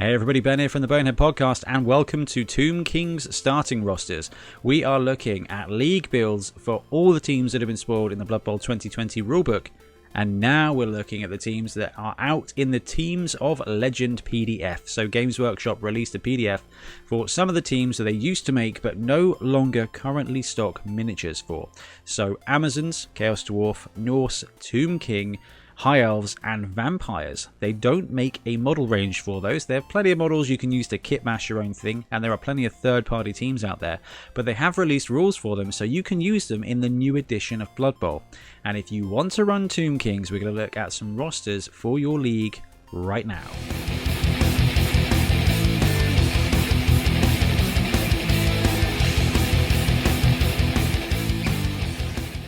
Hey everybody, Ben here from the Bonehead Podcast, and welcome to Tomb King's starting rosters. We are looking at league builds for all the teams that have been spoiled in the Blood Bowl 2020 rulebook, and now we're looking at the teams that are out in the Teams of Legend PDF. So Games Workshop released a PDF for some of the teams that they used to make but no longer currently stock miniatures for. So Amazons, Chaos Dwarf, Norse, Tomb King, High Elves and Vampires. They don't make a model range for those. They have plenty of models you can use to kit mash your own thing, and there are plenty of third-party teams out there, but they have released rules for them so you can use them in the new edition of Blood Bowl. And if you want to run Tomb Kings, we're going to look at some rosters for your league right now.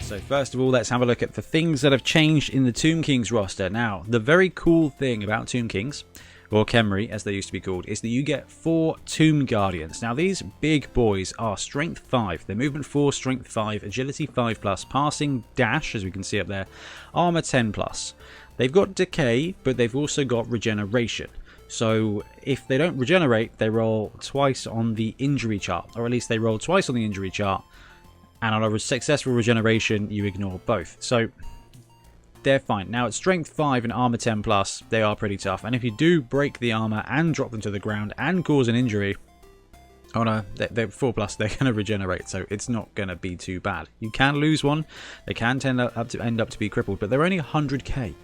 So first of all, let's have a look at the things that have changed in the Tomb Kings roster. Now, the very cool thing about Tomb Kings, or Khemri as they used to be called, is that you get 4 Tomb Guardians. Now these big boys are Strength 5, they're Movement 4, Strength 5, Agility 5+, Passing, Dash, as we can see up there, Armor 10+. They've got Decay, but they've also got Regeneration. So if they don't regenerate, they roll twice on the injury chart, or at least they roll twice on the injury chart. And on a successful regeneration, you ignore both. So they're fine. Now, at Strength 5 and Armor 10+, they are pretty tough. And if you do break the armor and drop them to the ground and cause an injury, oh no, they're 4+, they're going to regenerate. So it's not going to be too bad. You can lose one. They can end up to be crippled, but they're only 100k.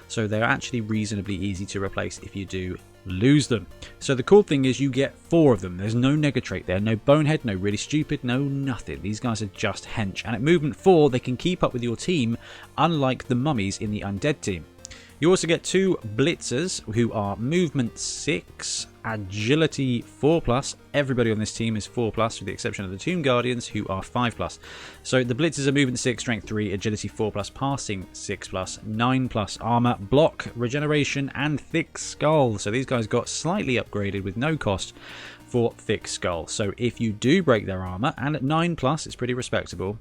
So they're actually reasonably easy to replace if you do lose them. So the cool thing is you get 4 of them. There's no Negatrait there, no Bonehead, no Really Stupid, no nothing. These guys are just hench. And at Movement 4, they can keep up with your team, unlike the mummies in the Undead team. You also get 2 Blitzers, who are Movement 6, Agility 4+. Everybody on this team is 4+, with the exception of the Tomb Guardians, who are 5+. So the Blitzers are Movement 6, Strength 3, Agility 4+, Passing 6+, 9+, Armor, Block, Regeneration, and Thick Skull. So these guys got slightly upgraded with no cost for Thick Skull. So if you do break their armor, and at 9+, it's pretty respectable,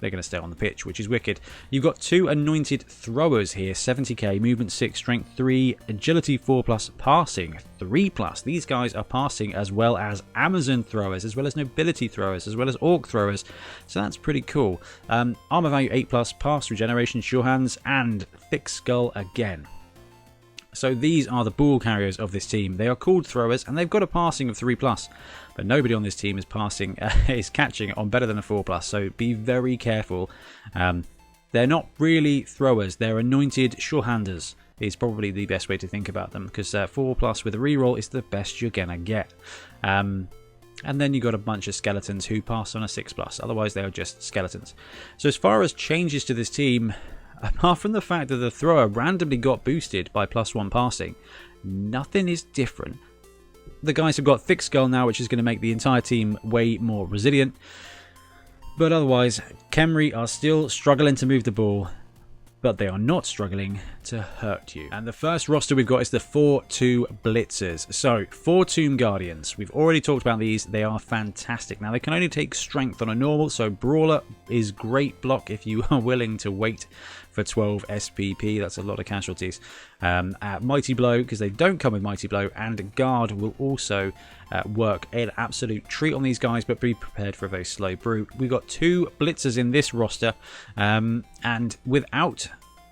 they're going to stay on the pitch, which is wicked. You've got 2 Anointed Throwers here, 70k, Movement 6, Strength 3, Agility 4+, Passing 3+. These guys are passing as well as Amazon Throwers, as well as Nobility Throwers, as well as Orc Throwers, so that's pretty cool. Armor value 8+, Pass, Regeneration, Sure Hands, and Thick Skull again. So these are the ball carriers of this team. They are called throwers, and they've got a passing of 3+, but nobody on this team is catching on better than a 4+. So be very careful. They're not really throwers; they're anointed sure-handers. Is probably the best way to think about them, because 4+ with a reroll is the best you're gonna get. And then you got a bunch of skeletons who pass on a 6+. Otherwise, they are just skeletons. So as far as changes to this team, apart from the fact that the thrower randomly got boosted by +1 passing, nothing is different. The guys have got Thick Skull now, which is going to make the entire team way more resilient. But otherwise, Khemri are still struggling to move the ball, but they are not struggling to hurt you. And the first roster we've got is the 4-2 Blitzers. So, 4 Tomb Guardians. We've already talked about these. They are fantastic. Now, they can only take strength on a normal, so Brawler is great block if you are willing to wait for 12 SPP. That's a lot of casualties. At Mighty Blow, because they don't come with Mighty Blow, and Guard will also work an absolute treat on these guys, but be prepared for a very slow brew. We've got 2 Blitzers in this roster, and without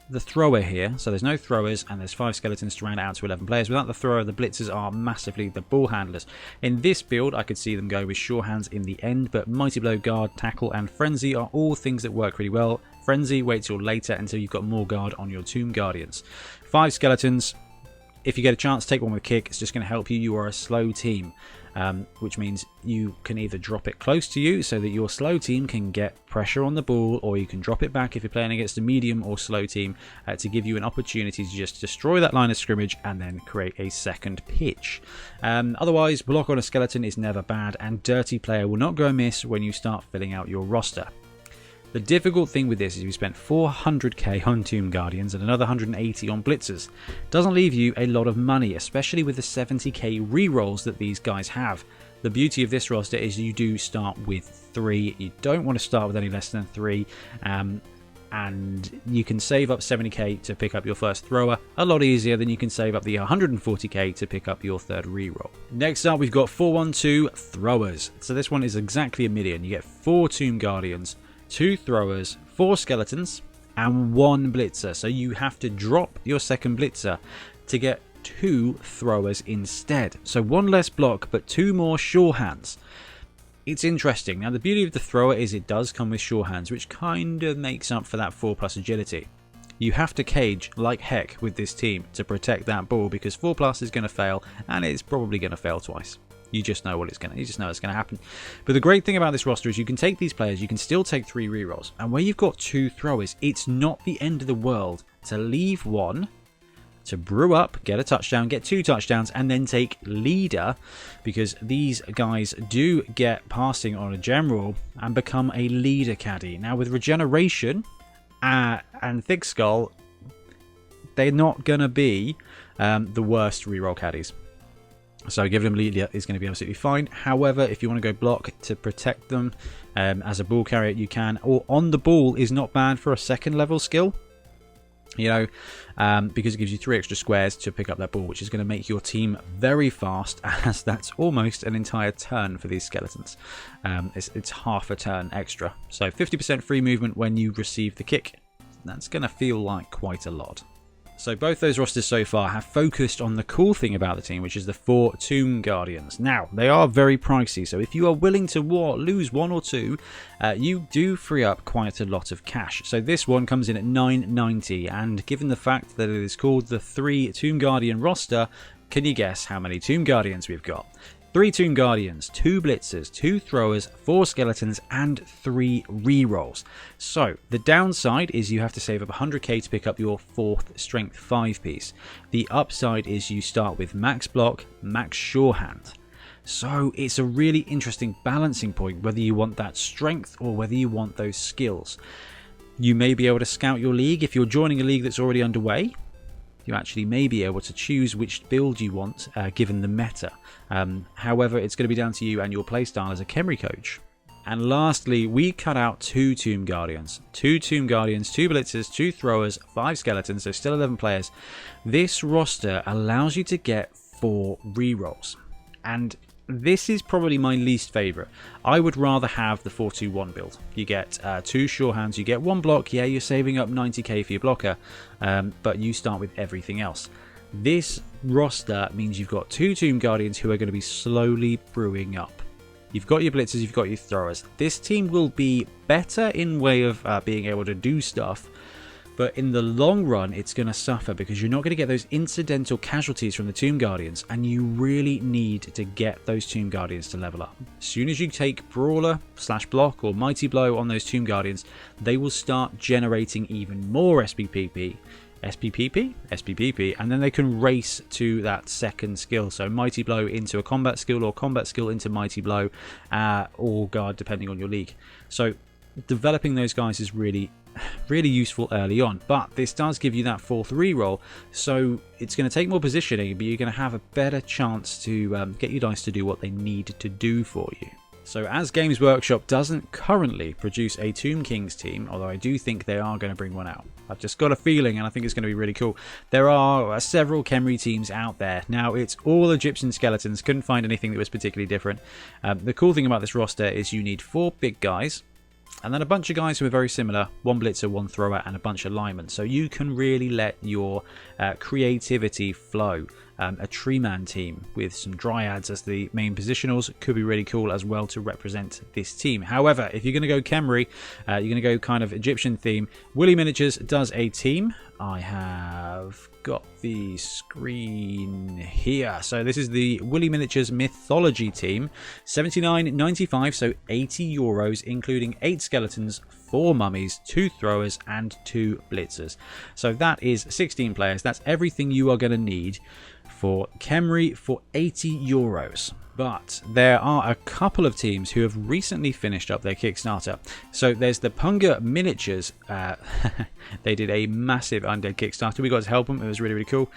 the thrower here, so there's no throwers, and there's 5 skeletons to round it out to 11 players. Without the thrower, the Blitzers are massively the ball handlers. In this build, I could see them go with Sure Hands in the end, but Mighty Blow, Guard, Tackle, and Frenzy are all things that work really well. Frenzy, wait till later until you've got more Guard on your Tomb Guardians. 5 skeletons. If you get a chance, take one with Kick. It's just going to help you. You are a slow team, which means you can either drop it close to you so that your slow team can get pressure on the ball, or you can drop it back if you're playing against a medium or slow team to give you an opportunity to just destroy that line of scrimmage and then create a second pitch. Otherwise, block on a skeleton is never bad, and Dirty Player will not go amiss when you start filling out your roster. The difficult thing with this is we spent 400k on Tomb Guardians and another 180 on Blitzers. Doesn't leave you a lot of money, especially with the 70k rerolls that these guys have. The beauty of this roster is you do start with 3. You don't want to start with any less than 3. and you can save up 70k to pick up your first thrower a lot easier than you can save up the 140k to pick up your third reroll. Next up, we've got 412 throwers. So this one is exactly a million. You get 4 Tomb Guardians, 2 throwers, 4 skeletons, and 1 blitzer. So you have to drop your second blitzer to get 2 throwers instead. So 1 less block, but 2 more sure hands. It's interesting. Now, the beauty of the thrower is it does come with sure hands, which kind of makes up for that 4+ agility. You have to cage like heck with this team to protect that ball, because 4+ is going to fail, and it's probably going to fail twice. You just know it's going to happen. But the great thing about this roster is you can take these players, you can still take 3 rerolls, and where you've got 2 throwers, it's not the end of the world to leave 1, to brew up, get a touchdown, get 2 touchdowns, and then take leader, because these guys do get passing on a general and become a leader caddy. Now, with regeneration and thick skull, they're not going to be the worst reroll caddies. So giving them leader is going to be absolutely fine. However, if you want to go block to protect them as a ball carrier, you can. Or on the ball is not bad for a 2nd level skill. You know, because it gives you 3 extra squares to pick up that ball, which is going to make your team very fast, as that's almost an entire turn for these skeletons. It's half a turn extra. So 50% free movement when you receive the kick. That's going to feel like quite a lot. So both those rosters so far have focused on the cool thing about the team, which is the 4 Tomb Guardians. Now, they are very pricey, so if you are willing to lose 1 or 2, you do free up quite a lot of cash. So this one comes in at $9.90, and given the fact that it is called the 3 Tomb Guardian roster, can you guess how many Tomb Guardians we've got? 3 Tomb Guardians, 2 blitzers, 2 throwers, 4 skeletons, and 3 rerolls. So the downside is you have to save up 100k to pick up your 4th strength 5 piece. The upside is you start with max block, max sure hand. So it's a really interesting balancing point whether you want that strength or whether you want those skills. You may be able to scout your league. If you're joining a league that's already underway, you actually may be able to choose which build you want given the meta. However, it's going to be down to you and your playstyle as a Khemri coach. And lastly, we cut out 2 Tomb Guardians. 2 Tomb Guardians, 2 blitzers, 2 throwers, 5 skeletons, so still 11 players. This roster allows you to get 4 rerolls. And this is probably my least favourite. I would rather have the 4-2-1 build. You get 2 sure hands, you get 1 block. Yeah, you're saving up 90k for your blocker, but you start with everything else. This roster means you've got 2 Tomb Guardians who are going to be slowly brewing up. You've got your blitzers, you've got your throwers. This team will be better in way of being able to do stuff, but in the long run, it's going to suffer because you're not going to get those incidental casualties from the Tomb Guardians, and you really need to get those Tomb Guardians to level up. As soon as you take Brawler / Block or Mighty Blow on those Tomb Guardians, they will start generating even more SPPP, and then they can race to that 2nd skill. So Mighty Blow into a combat skill, or combat skill into Mighty Blow, or guard, depending on your league. So developing those guys is really useful early on, but this does give you that 4th reroll, so it's going to take more positioning, but you're going to have a better chance to get your dice to do what they need to do for you. So as Games Workshop doesn't currently produce a Tomb Kings team, although I do think they are going to bring one out. I've just got a feeling, and I think it's going to be really cool. There are several Khemri teams out there. Now, it's all Egyptian skeletons. Couldn't find anything that was particularly different. The cool thing about this roster is you need 4 big guys, and then a bunch of guys who are very similar, 1 blitzer, 1 thrower, and a bunch of linemen. So you can really let your creativity flow. A tree man team with some dryads as the main positionals could be really cool as well to represent this team. However, if you're going to go Khemri, you're going to go kind of Egyptian theme. Willy Miniatures does a team. I have got the screen here. So this is the Willy Miniatures Mythology team. 79.95, so €80, including 8 skeletons, 4 mummies, 2 throwers, and 2 blitzers. So that is 16 players. That's everything you are going to need for Khemri for €80. But there are a couple of teams who have recently finished up their Kickstarter. So there's the Punga Miniatures. They did a massive Undead Kickstarter. We got to help them. It was really, really cool.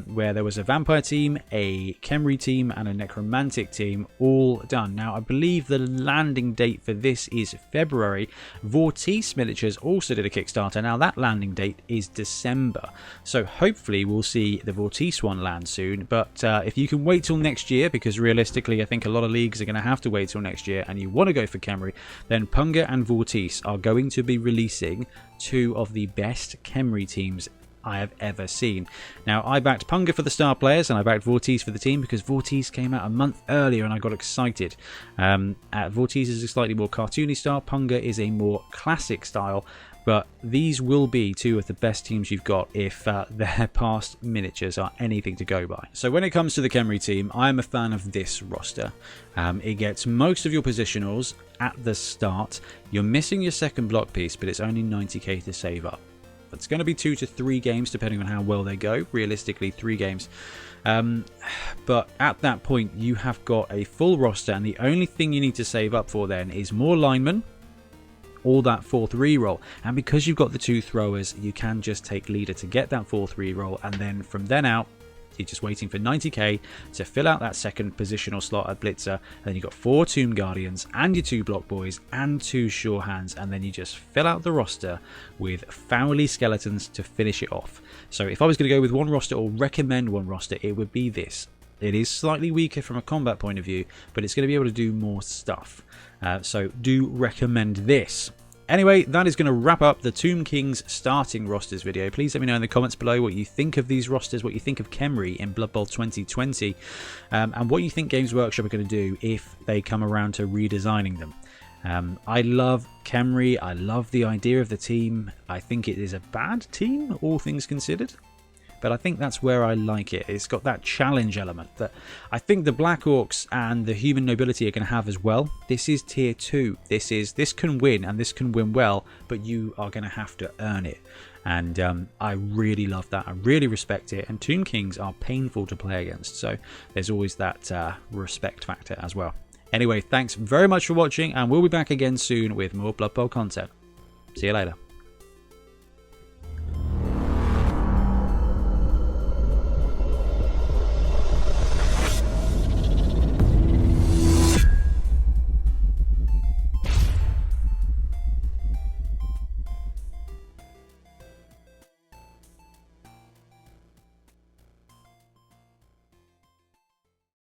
Where there was a Vampire team, a Khemri team, and a Necromantic team all done. Now, I believe the landing date for this is February. Vortice Miniatures also did a Kickstarter. Now, that landing date is December. So hopefully we'll see the Vortice one land soon. But if you can wait till next year, because realistically, I think a lot of leagues are going to have to wait till next year, and you want to go for Khemri, then Punga and Vortice are going to be releasing two of the best Khemri teams I have ever seen. Now, I backed Punga for the star players, and I backed Vortice for the team because Vortice came out a month earlier, and I got excited. Vortice is a slightly more cartoony style. Punga is a more classic style. But these will be two of the best teams you've got if their past miniatures are anything to go by. So when it comes to the Khemri team, I am a fan of this roster. It gets most of your positionals at the start. You're missing your second block piece, but it's only 90k to save up. It's going to be 2 to 3 games depending on how well they go. Realistically, 3 games. But at that point, you have got a full roster, and the only thing you need to save up for then is more linemen, or that 4th reroll. And because you've got the 2 throwers, you can just take leader to get that 4th reroll, and then from then out, you're just waiting for 90k to fill out that second positional slot at Blitzer. And then you've got 4 Tomb Guardians and your 2 Block Boys and 2 Sure Hands, and then you just fill out the roster with Foully Skeletons to finish it off. So if I was going to go with one roster or recommend one roster, it would be this. It is slightly weaker from a combat point of view, but it's going to be able to do more stuff. So do recommend this. Anyway, that is going to wrap up the Tomb Kings starting rosters video. Please let me know in the comments below what you think of these rosters, what you think of Khemri in Blood Bowl 2020, and what you think Games Workshop are going to do if they come around to redesigning them. I love Khemri. I love the idea of the team. I think it is a bad team, all things considered. But I think that's where I like it. It's got that challenge element that I think the Black Orcs and the Human Nobility are going to have as well. This is tier 2. This can win, and this can win well, but you are going to have to earn it. And I really love that. I really respect it. And Tomb Kings are painful to play against, so there's always that respect factor as well. Anyway, thanks very much for watching, and we'll be back again soon with more Blood Bowl content. See you later.